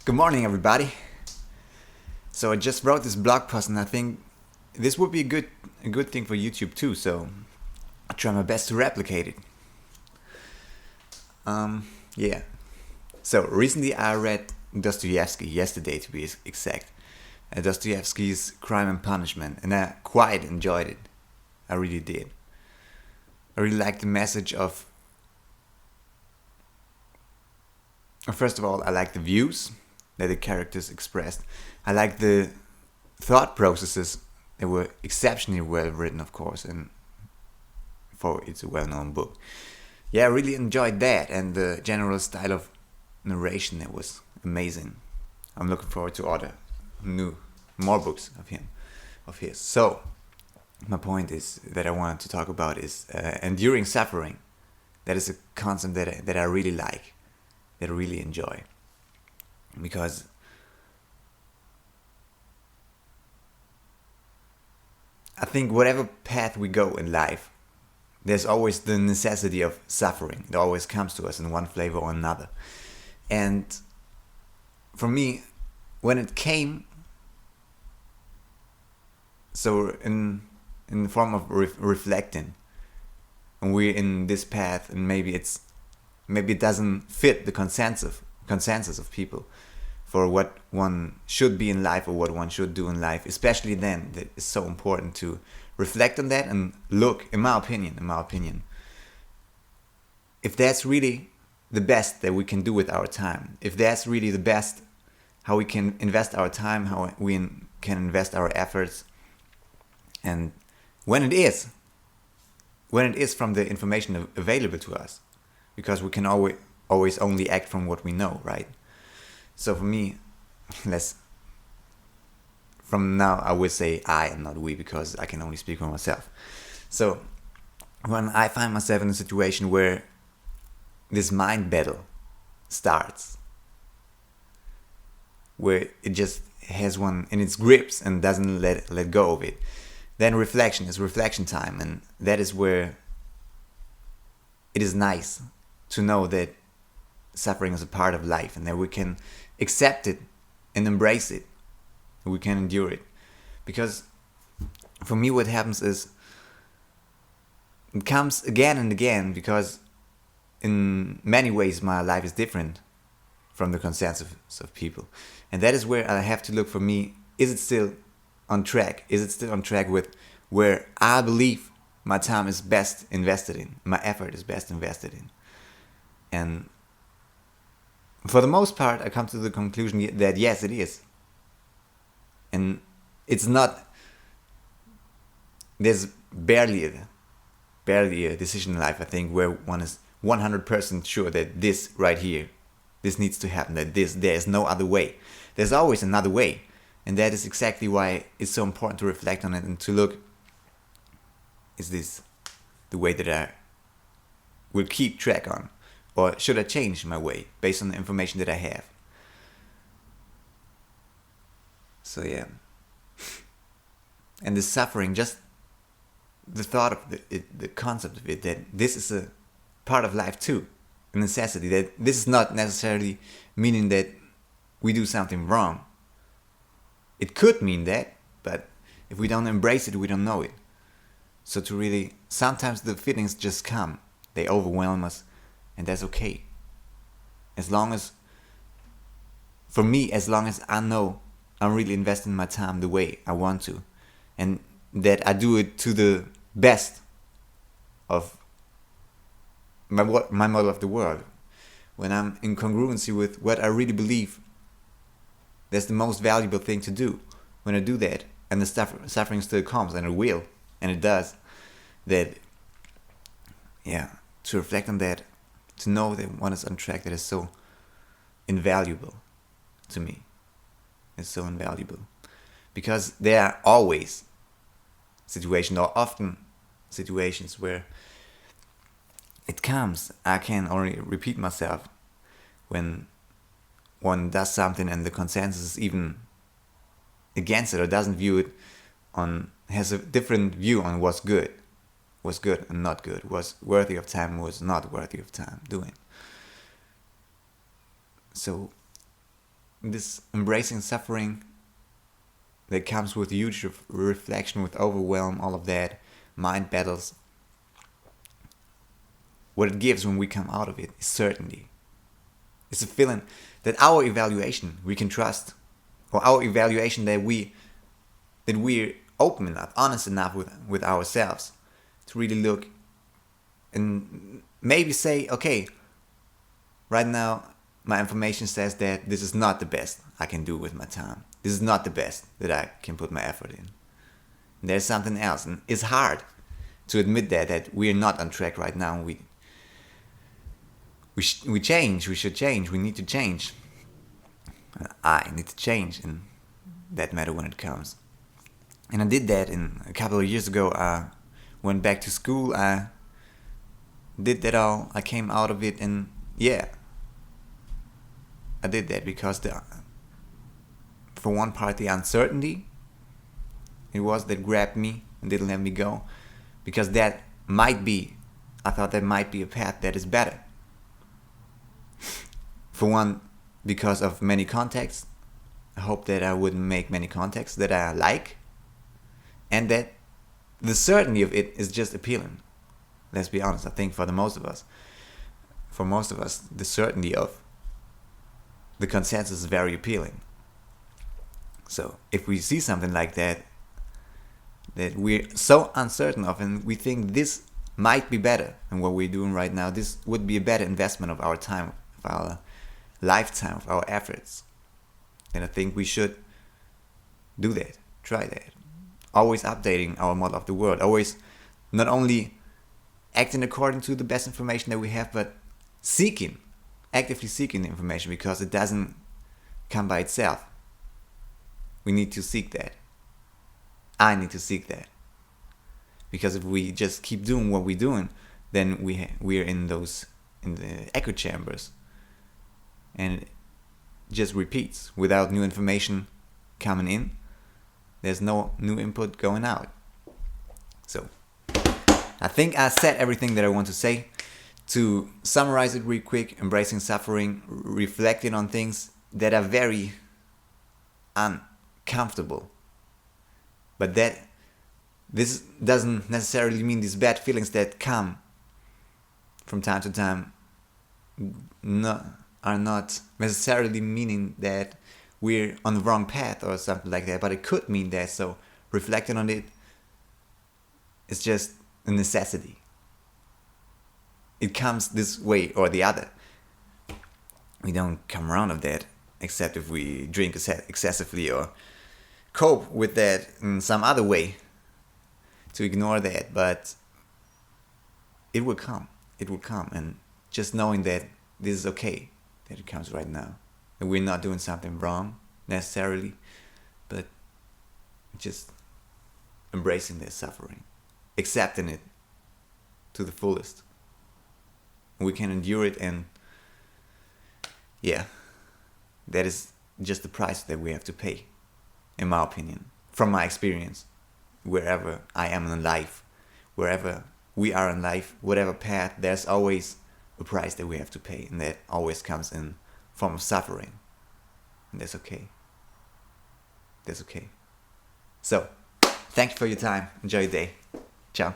Good morning, everybody. So I just wrote this blog post, and I think this would be a good thing for YouTube too. So I try my best to replicate it. Yeah. So recently I read Dostoevsky yesterday, to be exact. Dostoevsky's Crime and Punishment, and I quite enjoyed it. I really did. I really liked the message of. First of all, I like the views that the characters expressed. I like the thought processes. They were exceptionally well written, of course, and for it's a well-known book. Yeah, I really enjoyed that, and the general style of narration, that was amazing. I'm looking forward to other more books of his. So my point is that I wanted to talk about is enduring suffering. That is a concept that I really like, that I really enjoy, because I think whatever path we go in life, there's always the necessity of suffering. It always comes to us in one flavor or another. And for me, when it came, so in the form of reflecting, and we're in this path, and maybe it doesn't fit the consensus of people for what one should be in life or what one should do in life, especially then, that is so important to reflect on that and look, in my opinion, if that's really the best that we can do with our time, if that's really the best, how we can invest our time, how we can invest our efforts, and when it is from the information available to us, because we can always only act from what we know, right? So for me, from now I would say I and not we, because I can only speak for myself. So when I find myself in a situation where this mind battle starts, where it just has one in its grips and doesn't let go of it, then reflection is reflection time, and that is where it is nice to know that suffering is a part of life, and that we can accept it and embrace it. We can endure it. Because for me what happens is, it comes again and again, because in many ways my life is different from the consensus of people. And that is where I have to look for me, is it still on track? Is it still on track with where I believe my time is best invested in, my effort is best invested in? And for the most part, I come to the conclusion that yes, it is. And it's not, there's barely a decision in life, I think, where one is 100% sure that this right here, this needs to happen, that there is no other way. There's always another way. And that is exactly why it's so important to reflect on it and to look, is this the way that I will keep track on? Or should I change my way based on the information that I have? So yeah. And the suffering, just the thought of the concept of it, that this is a part of life too, a necessity, that this is not necessarily meaning that we do something wrong. It could mean that, but if we don't embrace it, we don't know it. So to really, sometimes the feelings just come, they overwhelm us, and that's okay. As long as I know I'm really investing my time the way I want to, and that I do it to the best of my model of the world, when I'm in congruency with what I really believe, that's the most valuable thing to do. When I do that, and the suffering still comes, and it will, and it does, that, yeah, to reflect on that, to know that one is on track, that is so invaluable to me. It's so invaluable. Because there are always situations, or often situations, where it comes, I can only repeat myself, when one does something and the consensus is even against it, or doesn't view it has a different view on what's good and not good, what's worthy of time, was not worthy of time doing. So this embracing suffering that comes with huge reflection, with overwhelm, all of that, mind battles. What it gives when we come out of it is certainty. It's a feeling that our evaluation we can trust, or our evaluation that we're open enough, honest enough with ourselves to really look and maybe say, okay, right now my information says that this is not the best I can do with my time. This is not the best that I can put my effort in. There's something else, and it's hard to admit that we're not on track right now. We change. We should change. We need to change. I need to change in that matter when it comes. And I did that a couple of years ago. I went back to school. I did that all. I came out of it, and yeah, I did that because for one part, the uncertainty it was that grabbed me and didn't let me go, because I thought that might be a path that is better. For one, because of many contacts, I hope that I wouldn't make many contacts that I like, and that the certainty of it is just appealing. Let's be honest, I think for most of us, the certainty of the consensus is very appealing. So if we see something like that we're so uncertain of, and we think this might be better than what we're doing right now, this would be a better investment of our time, of our lifetime, of our efforts, then I think we should do that, try that. Always updating our model of the world, always not only acting according to the best information that we have, but actively seeking the information, because it doesn't come by itself. We need to seek that. I need to seek that, because if we just keep doing what we're doing, then we're in the echo chambers, and it just repeats without new information coming in. There's no new input going out. So I think I said everything that I want to say. To summarize it real quick: embracing suffering, reflecting on things that are very uncomfortable, but this doesn't necessarily mean these bad feelings that come from time to time are not necessarily meaning that we're on the wrong path or something like that, but it could mean that. So reflecting on it is just a necessity. It comes this way or the other. We don't come around of that, except if we drink excessively or cope with that in some other way to ignore that. But it will come. And just knowing that this is okay, that it comes right now, and we're not doing something wrong necessarily, but just embracing this suffering, accepting it to the fullest. We can endure it, and yeah, that is just the price that we have to pay, in my opinion, from my experience. Wherever I am in life, wherever we are in life, whatever path, there's always a price that we have to pay, and that always comes in form of suffering, and that's okay. So, thank you for your time. Enjoy your day. Ciao.